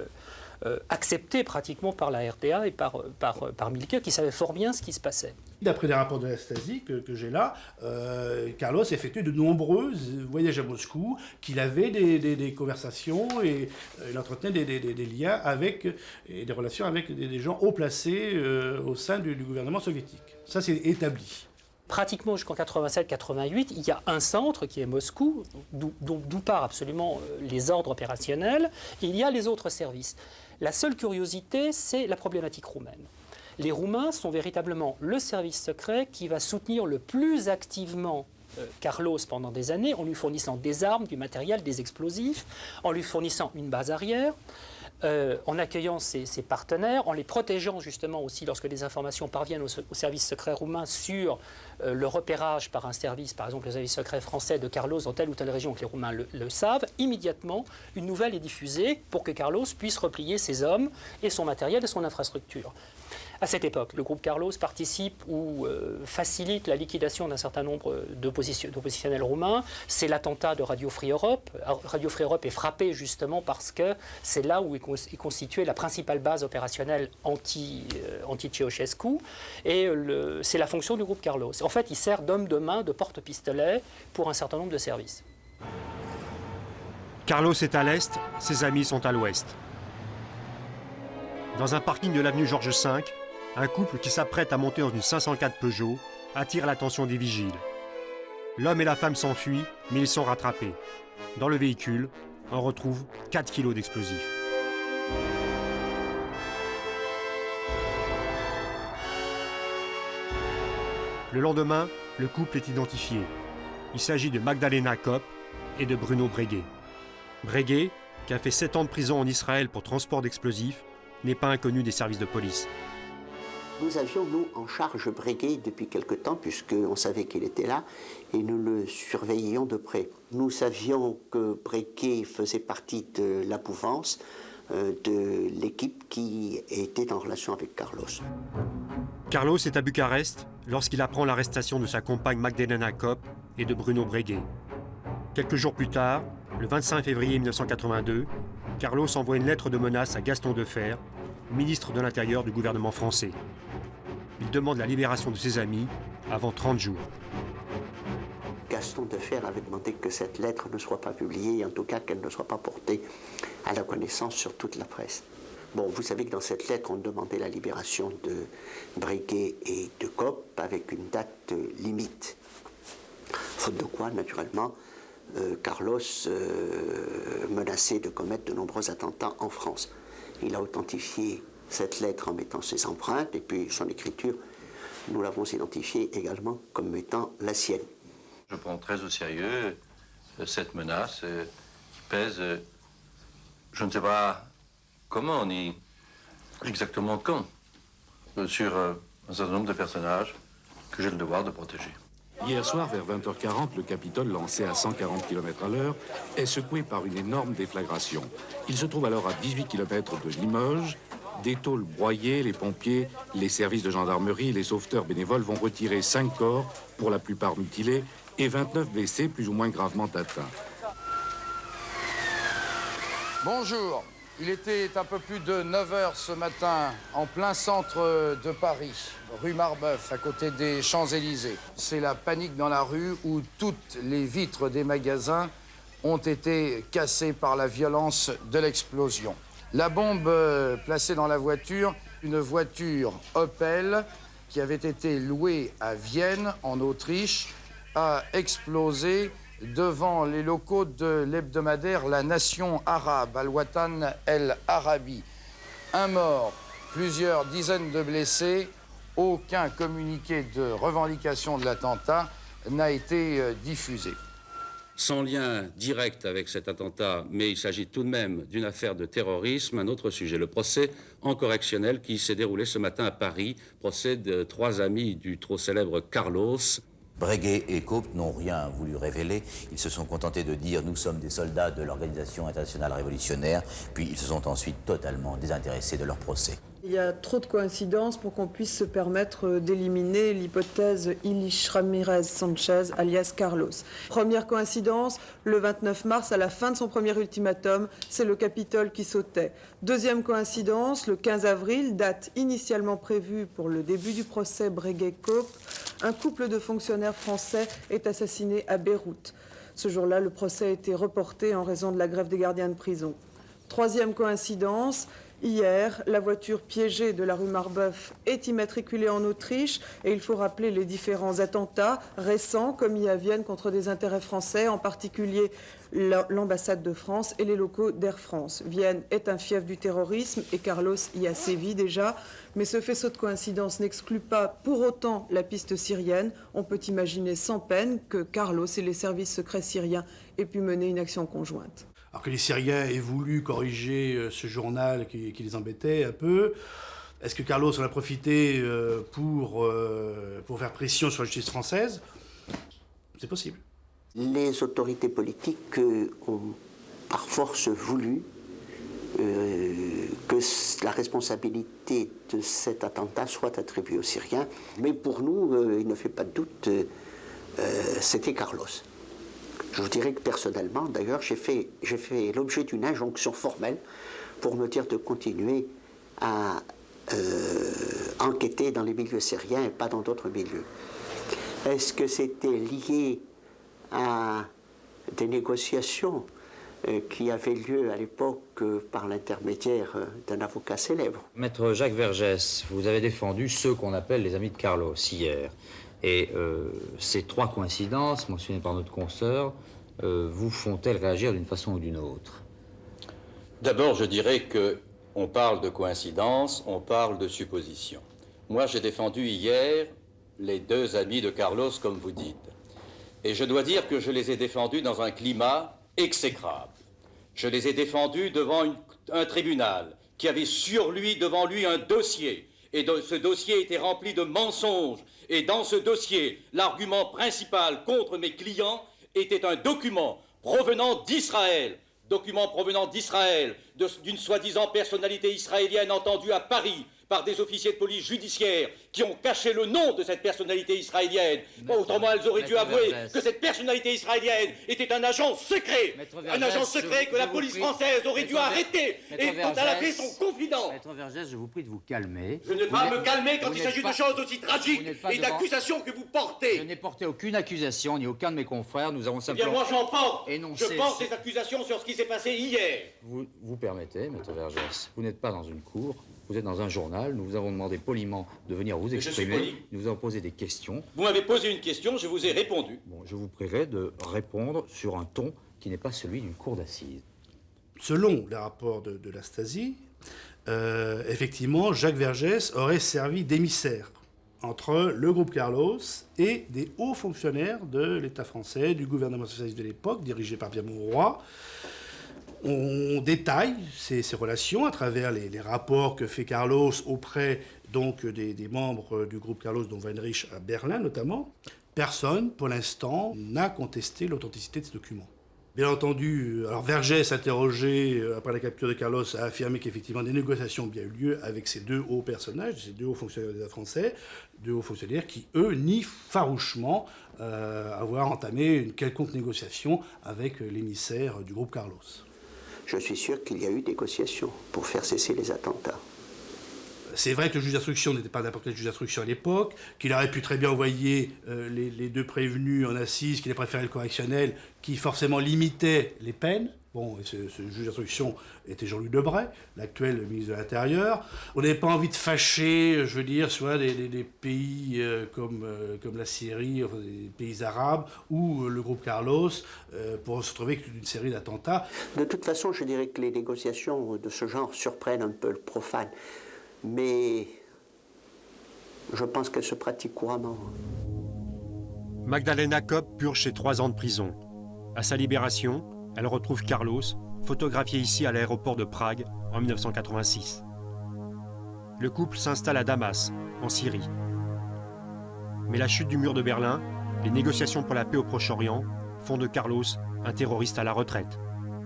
acceptés pratiquement par la RDA et par Mielke, qui savait fort bien ce qui se passait. D'après les rapports de la Stasi que j'ai là, Carlos effectuait de nombreux voyages à Moscou, qu'il avait des conversations et il entretenait des liens avec, et des relations avec des gens haut placés au sein du gouvernement soviétique. Ça, c'est établi. Pratiquement jusqu'en 87-88, il y a un centre qui est Moscou, d'où part absolument les ordres opérationnels, et il y a les autres services. La seule curiosité, c'est la problématique roumaine. Les Roumains sont véritablement le service secret qui va soutenir le plus activement Carlos pendant des années en lui fournissant des armes, du matériel, des explosifs, en lui fournissant une base arrière, en accueillant ses partenaires, en les protégeant justement aussi lorsque des informations parviennent au service secret roumain sur le repérage par un service, par exemple le service secret français de Carlos dans telle ou telle région, que les Roumains le savent, immédiatement une nouvelle est diffusée pour que Carlos puisse replier ses hommes et son matériel et son infrastructure. À cette époque, le groupe Carlos participe ou facilite la liquidation d'un certain nombre d'oppositionnels roumains. C'est l'attentat de Radio Free Europe. Radio Free Europe est frappé justement parce que c'est là où est constituée la principale base opérationnelle anti-Ceausescu. Et c'est la fonction du groupe Carlos. En fait, il sert d'homme de main, de porte-pistolet pour un certain nombre de services. Carlos est à l'est, ses amis sont à l'ouest. Dans un parking de l'avenue Georges V, un couple qui s'apprête à monter dans une 504 Peugeot attire l'attention des vigiles. L'homme et la femme s'enfuient, mais ils sont rattrapés. Dans le véhicule, on retrouve 4 kilos d'explosifs. Le lendemain, le couple est identifié. Il s'agit de Magdalena Kopp et de Bruno Breguet. Breguet, qui a fait 7 ans de prison en Israël pour transport d'explosifs, n'est pas inconnu des services de police. Nous avions, nous, en charge Breguet depuis quelque temps, puisqu'on savait qu'il était là, et nous le surveillions de près. Nous savions que Breguet faisait partie de la mouvance de l'équipe qui était en relation avec Carlos. Carlos est à Bucarest lorsqu'il apprend l'arrestation de sa compagne Magdalena Kopp et de Bruno Breguet. Quelques jours plus tard, le 25 février 1982, Carlos envoie une lettre de menace à Gaston Defferre, ministre de l'Intérieur du gouvernement français. Il demande la libération de ses amis avant 30 jours. Gaston Defferre avait demandé que cette lettre ne soit pas publiée, en tout cas qu'elle ne soit pas portée à la connaissance sur toute la presse. Bon, vous savez que dans cette lettre, on demandait la libération de Breguet et de Kopp avec une date limite. Faute de quoi, naturellement, Carlos menaçait de commettre de nombreux attentats en France. Il a authentifié cette lettre en mettant ses empreintes et puis son écriture, nous l'avons identifiée également comme étant la sienne. Je prends très au sérieux cette menace qui pèse, je ne sais pas comment ni exactement quand, sur un certain nombre de personnages que j'ai le devoir de protéger. Hier soir, vers 20h40, le Capitole, lancé à 140 km/h, est secoué par une énorme déflagration. Il se trouve alors à 18 km de Limoges. Des tôles broyées, les pompiers, les services de gendarmerie, les sauveteurs bénévoles vont retirer 5 corps, pour la plupart mutilés, et 29 blessés, plus ou moins gravement atteints. Bonjour. Il était un peu plus de 9h ce matin, en plein centre de Paris, rue Marbeuf, à côté des Champs-Élysées. C'est la panique dans la rue où toutes les vitres des magasins ont été cassées par la violence de l'explosion. La bombe placée dans la voiture, une voiture Opel qui avait été louée à Vienne, en Autriche, a explosé devant les locaux de l'hebdomadaire La Nation Arabe, Al-Watan El Arabi. Un mort, plusieurs dizaines de blessés, aucun communiqué de revendication de l'attentat n'a été diffusé. Sans lien direct avec cet attentat, mais il s'agit tout de même d'une affaire de terrorisme. Un autre sujet, le procès en correctionnel qui s'est déroulé ce matin à Paris, procès de 3 amis du trop célèbre Carlos. Breguet et Kopp n'ont rien voulu révéler. Ils se sont contentés de dire « nous sommes des soldats de l'Organisation internationale révolutionnaire », puis ils se sont ensuite totalement désintéressés de leur procès. Il y a trop de coïncidences pour qu'on puisse se permettre d'éliminer l'hypothèse Illich Ramirez Sanchez, alias Carlos. Première coïncidence, le 29 mars, à la fin de son premier ultimatum, c'est le Capitole qui sautait. Deuxième coïncidence, le 15 avril, date initialement prévue pour le début du procès Breguet-Kopp, un couple de fonctionnaires français est assassiné à Beyrouth. Ce jour-là, le procès a été reporté en raison de la grève des gardiens de prison. Troisième coïncidence, Hier, la voiture piégée de la rue Marbeuf est immatriculée en Autriche et il faut rappeler les différents attentats récents commis à Vienne contre des intérêts français, en particulier l'ambassade de France et les locaux d'Air France. Vienne est un fief du terrorisme et Carlos y a sévi déjà, mais ce faisceau de coïncidence n'exclut pas pour autant la piste syrienne. On peut imaginer sans peine que Carlos et les services secrets syriens aient pu mener une action conjointe. Alors que les Syriens aient voulu corriger ce journal qui les embêtait un peu, est-ce que Carlos en a profité pour faire pression sur la justice française? C'est possible. Les autorités politiques ont par force voulu que la responsabilité de cet attentat soit attribuée aux Syriens. Mais pour nous, il ne fait pas de doute, c'était Carlos. Je vous dirais que personnellement, d'ailleurs, j'ai fait l'objet d'une injonction formelle pour me dire de continuer à enquêter dans les milieux syriens et pas dans d'autres milieux. Est-ce que c'était lié à des négociations qui avaient lieu à l'époque par l'intermédiaire d'un avocat célèbre? Maître Jacques Vergès, vous avez défendu ceux qu'on appelle les amis de Carlos hier. Et ces trois coïncidences mentionnées par notre consoeur vous font-elles réagir d'une façon ou d'une autre? D'abord, je dirais qu'on parle de coïncidence, on parle de supposition. Moi, j'ai défendu hier les deux amis de Carlos, comme vous dites. Et je dois dire que je les ai défendus dans un climat exécrable. Je les ai défendus devant un tribunal qui avait devant lui un dossier. Et ce dossier était rempli de mensonges. Et dans ce dossier, l'argument principal contre mes clients était un document provenant d'Israël. Document provenant d'Israël, d'une soi-disant personnalité israélienne entendue à Paris par des officiers de police judiciaire qui ont caché le nom de cette personnalité israélienne. Autrement, elles auraient dû avouer que cette personnalité israélienne était un agent secret. Un agent secret que la police française aurait dû arrêter et dont elle a fait son confident. Maître Vergès, je vous prie de vous calmer. Je ne vais pas me calmer quand il s'agit de choses aussi tragiques et d'accusations que vous portez. Je n'ai porté aucune accusation, ni aucun de mes confrères. Nous avons simplement... Eh bien, moi, j'en porte. énoncé... Je porte des accusations sur ce qui s'est passé hier. Vous permettez, Maître Vergès, vous n'êtes pas dans une cour. Vous êtes dans un journal, nous vous avons demandé poliment de venir vous exprimer. Nous vous avons posé des questions. Vous m'avez posé une question, je vous ai répondu. Bon, je vous prierai de répondre sur un ton qui n'est pas celui d'une cour d'assises. Selon les rapports de la Stasi, effectivement, Jacques Vergès aurait servi d'émissaire entre le groupe Carlos et des hauts fonctionnaires de l'État français, du gouvernement socialiste de l'époque, dirigé par Pierre Mauroy. On détaille ces relations à travers les rapports que fait Carlos auprès donc, des membres du groupe Carlos, dont Weinreich à Berlin notamment. Personne, pour l'instant, n'a contesté l'authenticité de ces documents. Bien entendu, alors Vergès, interrogé après la capture de Carlos, a affirmé qu'effectivement des négociations ont bien eu lieu avec ces deux hauts personnages, ces deux hauts fonctionnaires de l'État français, deux hauts fonctionnaires qui, eux, nient farouchement avoir entamé une quelconque négociation avec l'émissaire du groupe Carlos. Je suis sûr qu'il y a eu négociations pour faire cesser les attentats. C'est vrai que le juge d'instruction n'était pas n'importe quel juge d'instruction à l'époque, qu'il aurait pu très bien envoyer les deux prévenus en assises, qu'il a préféré le correctionnel, qui forcément limitait les peines. Bon, ce juge d'instruction était Jean-Louis Debray, l'actuel ministre de l'Intérieur. On n'avait pas envie de fâcher, je veux dire, soit des pays comme la Syrie, enfin, des pays arabes, ou le groupe Carlos, pour se retrouver avec une série d'attentats. De toute façon, je dirais que les négociations de ce genre surprennent un peu le profane. Mais je pense qu'elles se pratiquent couramment. Magdalena Kopp purge ses 3 ans de prison. À sa libération, elle retrouve Carlos, photographié ici à l'aéroport de Prague en 1986. Le couple s'installe à Damas, en Syrie. Mais la chute du mur de Berlin, les négociations pour la paix au Proche-Orient font de Carlos un terroriste à la retraite.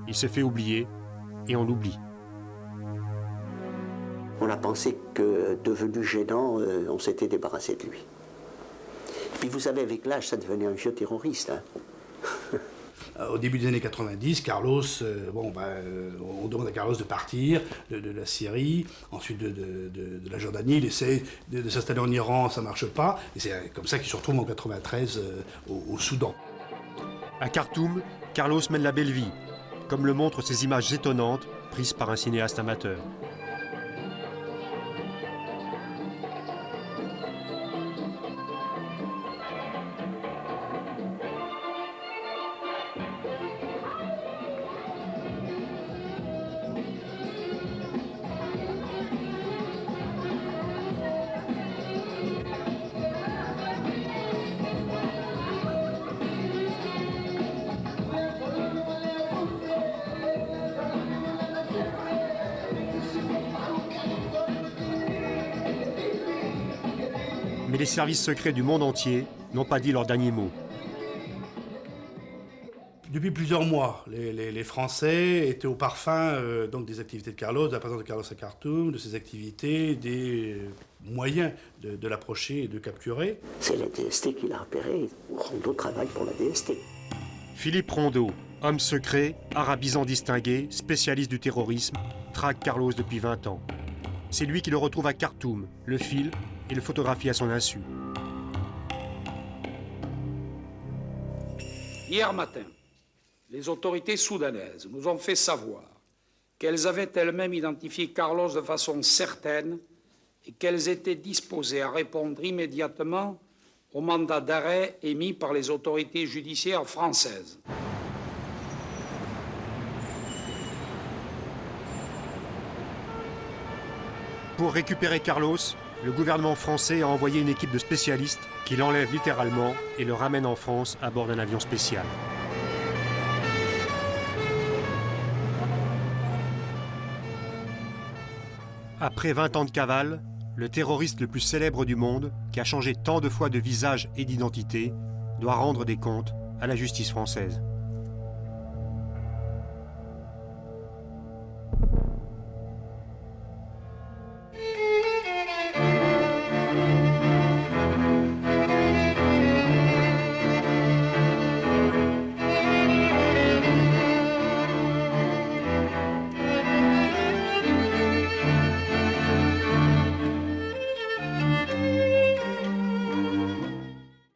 Il se fait oublier et on l'oublie. On a pensé que, devenu gênant, on s'était débarrassé de lui. Puis vous savez, avec l'âge, ça devenait un vieux terroriste. Hein. Au début des années 90, Carlos, on demande à Carlos de partir de la Syrie, ensuite de la Jordanie. Il essaie de s'installer en Iran, ça ne marche pas. Et c'est comme ça qu'il se retrouve en 93 au Soudan. À Khartoum, Carlos mène la belle vie, comme le montrent ces images étonnantes prises par un cinéaste amateur. Mais les services secrets du monde entier n'ont pas dit leur dernier mot. Depuis plusieurs mois, les Français étaient au parfum donc des activités de Carlos, de la présence de Carlos à Khartoum, de ses activités, des moyens de l'approcher et de capturer. C'est la DST qui l'a repéré. Rondeau travaille pour la DST. Philippe Rondeau, homme secret, arabisant distingué, spécialiste du terrorisme, traque Carlos depuis 20 ans. C'est lui qui le retrouve à Khartoum, le file et le photographie à son insu. Hier matin, les autorités soudanaises nous ont fait savoir qu'elles avaient elles-mêmes identifié Carlos de façon certaine et qu'elles étaient disposées à répondre immédiatement au mandat d'arrêt émis par les autorités judiciaires françaises. Pour récupérer Carlos, le gouvernement français a envoyé une équipe de spécialistes qui l'enlève littéralement et le ramène en France à bord d'un avion spécial. Après 20 ans de cavale, le terroriste le plus célèbre du monde, qui a changé tant de fois de visage et d'identité, doit rendre des comptes à la justice française.